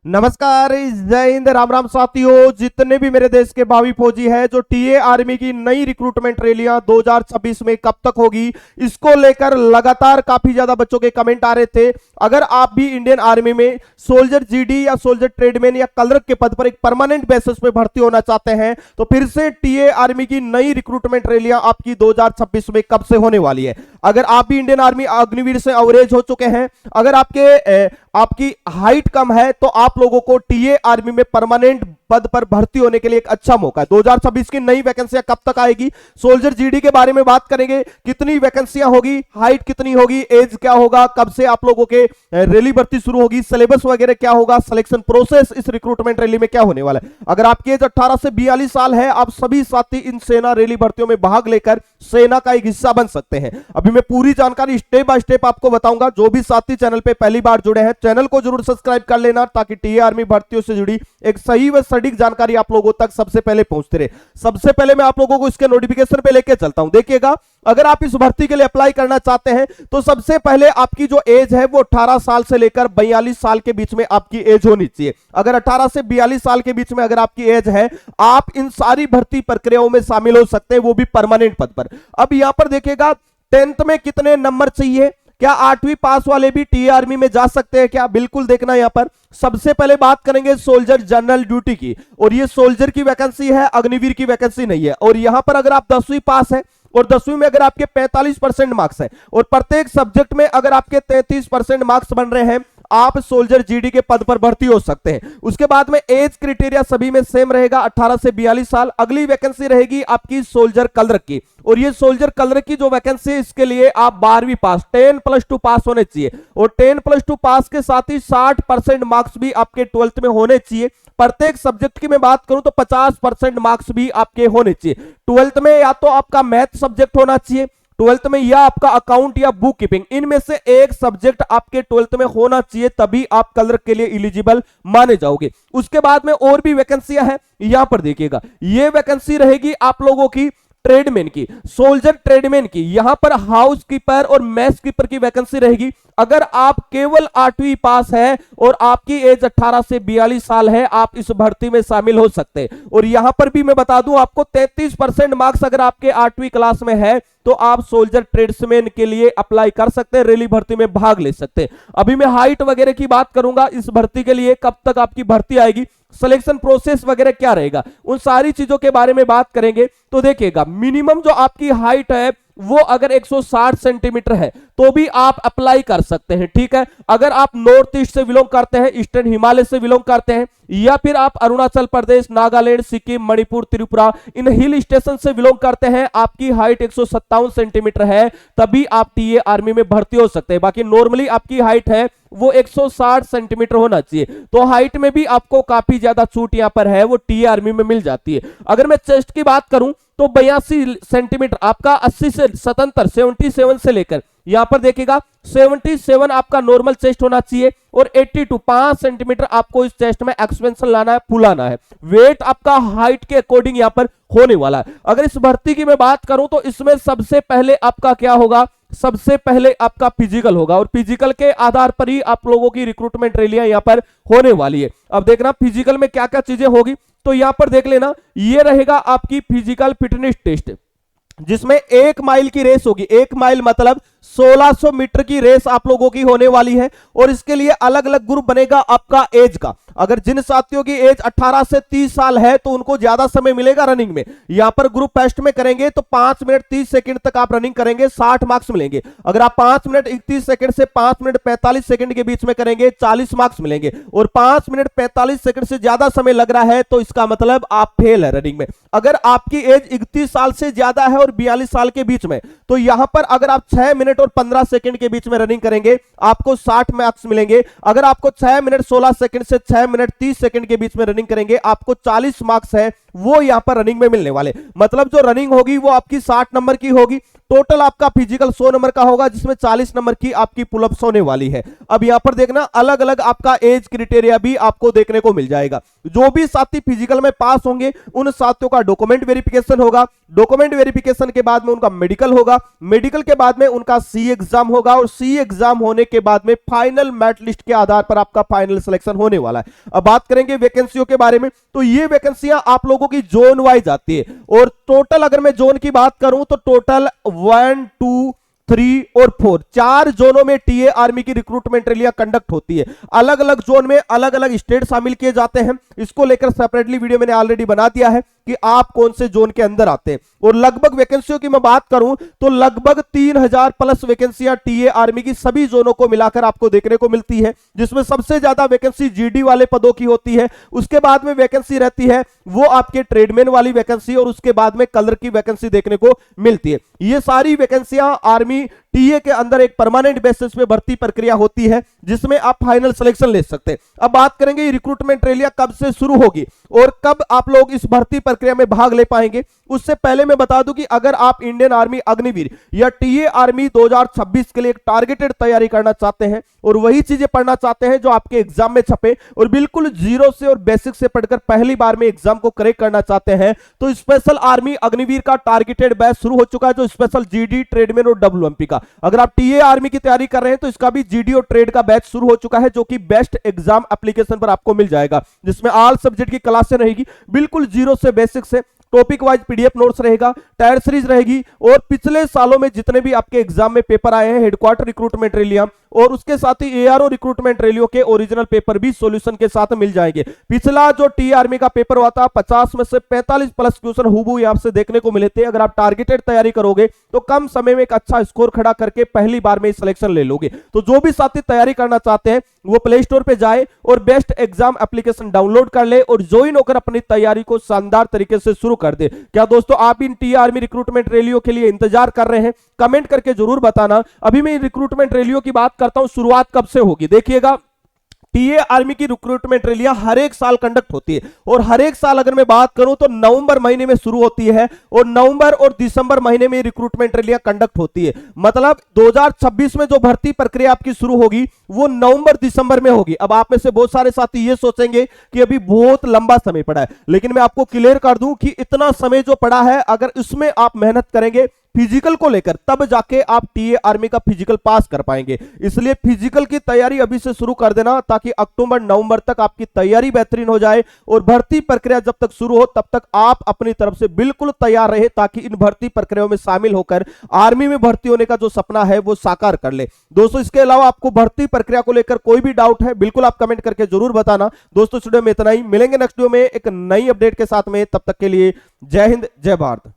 नमस्कार, जय हिंद, राम राम साथियों। जितने भी मेरे देश के भावी फौजी हैं, जो टीए आर्मी की नई रिक्रूटमेंट रैलियां 2026 में कब तक होगी, इसको लेकर लगातार काफी ज्यादा बच्चों के कमेंट आ रहे थे। अगर आप भी इंडियन आर्मी में सोल्जर जीडी या सोल्जर ट्रेडमैन या क्लर्क के पद पर एक परमानेंट बेसिस पे भर्ती होना चाहते हैं, तो फिर से टीए आर्मी की नई रिक्रूटमेंट रैलियां आपकी 2026 में कब से होने वाली है। अगर आप भी इंडियन आर्मी अग्निवीर से अवरेज हो चुके हैं, अगर आपकी हाइट कम है, तो आप लोगों को टीए आर्मी में परमानेंट पद पर भर्ती होने के लिए एक अच्छा मौका है। 2026 की नई वैकेंसियां कब तक आएगी, सोल्जर जीडी के बारे में बात करेंगे, कितनी वैकेंसियां होगी, हाइट कितनी होगी, एज क्या होगा, कब से आप लोगों के रैली भर्ती शुरू होगी, सिलेबस वगैरह क्या होगा, सिलेक्शन प्रोसेस इस रिक्रूटमेंट रैली में क्या होने वाला है। अगर आपकी एज 18 से 42 साल है, आप सभी साथी इन सेना रैली भर्तियों में भाग लेकर सेना का एक हिस्सा बन सकते हैं। अभी मैं पूरी जानकारी स्टेप बाय स्टेप आपको बताऊंगा। जो भी साथी चैनल पे पहली बार जुड़े हैं, चैनल को जरूर सब्सक्राइब कर लेना, ताकि टीए आर्मी भर्तियों से जुड़ी एक सही व सटीक जानकारी आप लोगों तक सबसे पहले पहुंचते रहे। सबसे पहले मैं आप लोगों को इसके नोटिफिकेशन पे लेके चलता हूं। देखिएगा, अगर आप इस भर्ती के लिए अप्लाई करना चाहते हैं, तो सबसे पहले आपकी जो एज है वो 18 साल से लेकर 42 साल के बीच में आपकी एज होनी चाहिए। अगर 18 से 42 साल के बीच में अगर आपकी एज है, आप इन सारी भर्ती प्रक्रियाओं में शामिल हो सकते हैं, वो भी परमानेंट पद पर। अब यहां पर देखिएगा, 10th में कितने नंबर चाहिए, क्या 8वीं पास वाले भी टीए आर्मी में जा सकते हैं क्या, बिल्कुल देखना। यहां पर सबसे पहले बात करेंगे सोल्जर जनरल ड्यूटी की, और ये सोल्जर की वैकेंसी है, अग्निवीर की वैकेंसी नहीं है। और यहां पर अगर आप 10वीं पास है और 10वीं में अगर आपके 45% मार्क्स है और प्रत्येक सब्जेक्ट में अगर आपके 33% मार्क्स बन रहे हैं, आप सोल्जर जीडी के पद पर भर्ती हो सकते हैं। उसके बाद में एज क्राइटेरिया सभी में सेम रहेगा, 18 से 42 साल। अगली वैकेंसी रहेगी आपकी सोल्जर क्लर्क की, और ये सोल्जर क्लर्क की जो वैकेंसी है, इसके लिए आप 12वीं पास 10+2 पास होने चाहिए, और 10+2 पास के साथ ही 60% मार्क्स भी आपके 12th में होने चाहिए। प्रत्येक सब्जेक्ट की मैं बात करूं तो 50% मार्क्स भी आपके होने चाहिए। 12th में या तो आपका मैथ सब्जेक्ट होना चाहिए 12th में, या आपका अकाउंट या बुक कीपिंग, इनमें से एक सब्जेक्ट आपके 12th में होना चाहिए, तभी आप क्लर्क के लिए एलिजिबल माने जाओगे। उसके बाद में और भी वैकेंसियां हैं। यहां पर देखिएगा, ये वैकेंसी रहेगी आप लोगों की ट्रेडमैन की, सोल्जर ट्रेडमैन की। यहां पर हाउस कीपर और मैस कीपर की वैकेंसी रहेगी। अगर आप केवल 8वीं पास है और आपकी एज 18 से 42 साल है, आप इस भर्ती में शामिल हो सकते हैं। और यहां पर भी मैं बता दूं आपको, 33% मार्क्स अगर आपके 8वीं क्लास में है, तो आप सोल्जर ट्रेड्समैन के लिए अप्लाई कर सकते हैं, रैली भर्ती में भाग ले सकते हैं। अभी मैं हाइट वगैरह की बात करूंगा, इस भर्ती के लिए कब तक आपकी भर्ती आएगी, सिलेक्शन प्रोसेस वगैरह क्या रहेगा, उन सारी चीजों के बारे में बात करेंगे। तो देखिएगा, मिनिमम जो आपकी हाइट है वो अगर 160 सेंटीमीटर है, तो भी आप अप्लाई कर सकते हैं, ठीक है। अगर आप नॉर्थ ईस्ट से बिलोंग करते हैं, ईस्टर्न हिमालय से बिलोंग करते हैं, या फिर आप अरुणाचल प्रदेश, नागालैंड, सिक्किम, मणिपुर, त्रिपुरा, इन हिल स्टेशन से बिलोंग करते हैं, आपकी हाइट 157 सेंटीमीटर है, तभी आप टीए आर्मी में भर्ती हो सकते हैं। बाकी नॉर्मली आपकी हाइट है वो 160 सेंटीमीटर होना चाहिए। तो हाइट में भी आपको काफी ज्यादा छूट यहां पर है, वो टीए आर्मी में मिल जाती है। अगर मैं चेस्ट की बात करूं तो 82 सेंटीमीटर आपका 80 से 77 77 से लेकर यहां पर देखिएगा 77 आपका नॉर्मल चेस्ट होना चाहिए, और 82 5 सेंटीमीटर आपको इस चेस्ट में एक्सपेंशन लाना है, फुलाना है। वेट आपका हाइट के अकॉर्डिंग यहां पर होने वाला है। अगर इस भर्ती की मैं बात करूं तो इसमें सबसे पहले आपका क्या होगा, सबसे पहले आपका फिजिकल होगा, और फिजिकल के आधार पर ही आप लोगों की रिक्रूटमेंट रैलियां यहां पर होने वाली है। अब देखना फिजिकल में क्या क्या चीजें होगी, तो यहां पर देख लेना, ये रहेगा आपकी फिजिकल फिटनेस टेस्ट, जिसमें 1 माइल की रेस होगी। 1 माइल मतलब 1600 मीटर की रेस आप लोगों की होने वाली है, और इसके लिए अलग अलग ग्रुप बनेगा आपका एज का। अगर जिन साथियों की एज 18 से 30 साल है, तो उनको ज्यादा समय मिलेगा रनिंग में। यहां पर ग्रुप फर्स्ट में करेंगे तो 5 मिनट 30 सेकंड तक आप रनिंग करेंगे, 60 मार्क्स मिलेंगे। अगर आप 5 मिनट 31 सेकंड से 5 मिनट 45 सेकंड के बीच में करेंगे, 40 मार्क्स मिलेंगे। और 5 मिनट 45 सेकंड से ज्यादा समय लग रहा है, तो इसका मतलब आप फेल है रनिंग में। अगर आपकी एज 31 साल से ज्यादा है और 42 साल के बीच में, तो यहां पर अगर आप 6 मिनट और 15 सेकंड के बीच में रनिंग करेंगे, आपको 60 मार्क्स मिलेंगे। अगर आपको 6 मिनट 16 सेकंड से 6 मिनट 30 सेकंड के बीच में रनिंग करेंगे, आपको 40 मार्क्स है वो यहां पर रनिंग में मिलने वाले। मतलब जो रनिंग होगी वो आपकी 60 नंबर की होगी। टोटल आपका फिजिकल 100 नंबर का होगा, जिसमें 40 नंबर की आपकी पुलअप्स होने वाली है। अब यहां पर देखना, अलग अलग आपका एज क्राइटेरिया भी आपको देखने को मिल जाएगा। जो भी साथी फिजिकल में पास होंगे उन साथियों का डॉक्यूमेंट वेरिफिकेशन होगा, डॉक्यूमेंट वेरिफिकेशन के बाद में उनका मेडिकल होगा, मेडिकल के बाद में उनका सी एग्जाम होगा और सी एग्जाम होने के बाद में फाइनल मेरिट लिस्ट के आधार पर आपका फाइनल सिलेक्शन होने वाला है। अब बात करेंगे वैकेंसियों के बारे में, तो ये वैकेंसियां आप लोगों की जोन वाइज आती है और टोटल अगर मैं जोन की बात करूं तो टोटल 1, 2, 3 और 4 चार जोनों में टीए आर्मी की रिक्रूटमेंट रैलियां कंडक्ट होती है। अलग अलग जोन में अलग अलग स्टेट शामिल किए जाते हैं। इसको लेकर सेपरेटली वीडियो मैंने ऑलरेडी बना दिया है कि आप कौन से जोन के अंदर आते हैं। और लगभग वैकेंसियों की मैं बात करूं तो लगभग 3000 प्लस वैकेंसियां टीए आर्मी की सभी जोनों को मिलाकर आपको देखने को मिलती है, जिसमें सबसे ज्यादा वैकेंसी जीडी वाले पदों की होती है। उसके बाद में वैकेंसी रहती है वो आपके ट्रेडमैन वाली वैकेंसी और उसके बाद में कलर की वैकेंसी देखने को मिलती है। ये सारी वैकेंसियां आर्मी टीए के अंदर एक परमानेंट बेसिस पे भर्ती प्रक्रिया होती है जिसमें आप फाइनल सिलेक्शन ले सकते हैं। अब बात करेंगे रिक्रूटमेंट रैलियां कब से शुरू होगी और कब आप लोग इस भर्ती प्रक्रिया में भाग ले पाएंगे। उससे पहले मैं बता दूं कि अगर आप इंडियन आर्मी अग्निवीर या टीए आर्मी 2026 के लिए एक टारगेटेड तैयारी करना चाहते हैं और वही चीजें पढ़ना चाहते हैं जो आपके एग्जाम में छपे और बिल्कुल जीरो से और बेसिक से पढ़कर पहली बार में एग्जाम को क्रैक करना चाहते हैं, तो स्पेशल आर्मी अग्निवीर का टारगेटेड बैच शुरू हो चुका है, जो स्पेशल जीडी ट्रेडमैन और डब्ल्यूएमपी का। अगर आप टीए आर्मी की तैयारी कर रहे हैं तो इसका भी जीडी और ट्रेड का बैच शुरू हो चुका है, जो कि बेस्ट एग्जाम एप्लीकेशन पर आपको मिल जाएगा, जिसमें ऑल सब्जेक्ट की क्लासें रहेगी, बिल्कुल जीरो से बेसिक से टॉपिक वाइज पीडीएफ नोट्स रहेगा, टायर सीरीज रहेगी और पिछले सालों में जितने भी आपके एग्जाम में पेपर आए हैं हेडक्वार्टर रिक्रूटमेंट रैलियां और उसके साथ ही एआरओ रिक्रूटमेंट रैलियों के ओरिजिनल पेपर भी सॉल्यूशन के साथ मिल जाएंगे। पिछला जो टी आर्मी का पेपर हुआ था 50 में से 45 प्लस क्वेश्चन हुबहू यहां से देखने को मिले थे। अगर आप टारगेटेड तैयारी करोगे तो कम समय में एक अच्छा स्कोर खड़ा करके पहली बार में सिलेक्शन ले लोगे। तो जो भी साथी तैयारी करना चाहते हैं वो प्ले स्टोर पे जाए और बेस्ट एग्जाम एप्लीकेशन डाउनलोड कर ले और ज्वाइन होकर अपनी तैयारी को शानदार तरीके से शुरू कर दे। क्या दोस्तों आप इन टी आर्मी रिक्रूटमेंट रैलियों के लिए इंतजार कर रहे हैं? कमेंट करके जरूर बताना। अभी मैं रिक्रूटमेंट रैलियों की बात करता हूं, शुरुआत कब से होगी। देखिएगा टीए आर्मी की रिक्रूटमेंट रैलियां हर एक साल कंडक्ट होती है और हर एक साल अगर मैं बात करूं तो नवंबर महीने में शुरू होती है और नवंबर और दिसंबर महीने में रिक्रूटमेंट रैलियां कंडक्ट होती है। मतलब 2026 में जो भर्ती प्रक्रिया आपकी शुरू होगी वो नवंबर दिसंबर में होगी। अब आप में से बहुत सारे साथी ये सोचेंगे कि अभी बहुत लंबा समय पड़ा है, लेकिन मैं आपको क्लियर कर दूं कि इतना समय जो पड़ा है अगर इसमें आप मेहनत करेंगे फिजिकल को लेकर तब जाके आप टीए आर्मी का फिजिकल पास कर पाएंगे। इसलिए फिजिकल की तैयारी अभी से शुरू कर देना ताकि अक्टूबर नवंबर तक आपकी तैयारी बेहतरीन हो जाए और भर्ती प्रक्रिया जब तक शुरू हो तब तक आप अपनी तरफ से बिल्कुल तैयार रहे ताकि इन भर्ती प्रक्रियाओं में शामिल होकर आर्मी में भर्ती होने का जो सपना है वो साकार कर ले। दोस्तों इसके अलावा आपको भर्ती प्रक्रिया को लेकर कोई भी डाउट है बिल्कुल आप कमेंट करके जरूर बताना। दोस्तों स्टूडियो में इतना ही, मिलेंगे नेक्स्ट वीडियो में एक नई अपडेट के साथ में, तब तक के लिए जय हिंद जय भारत।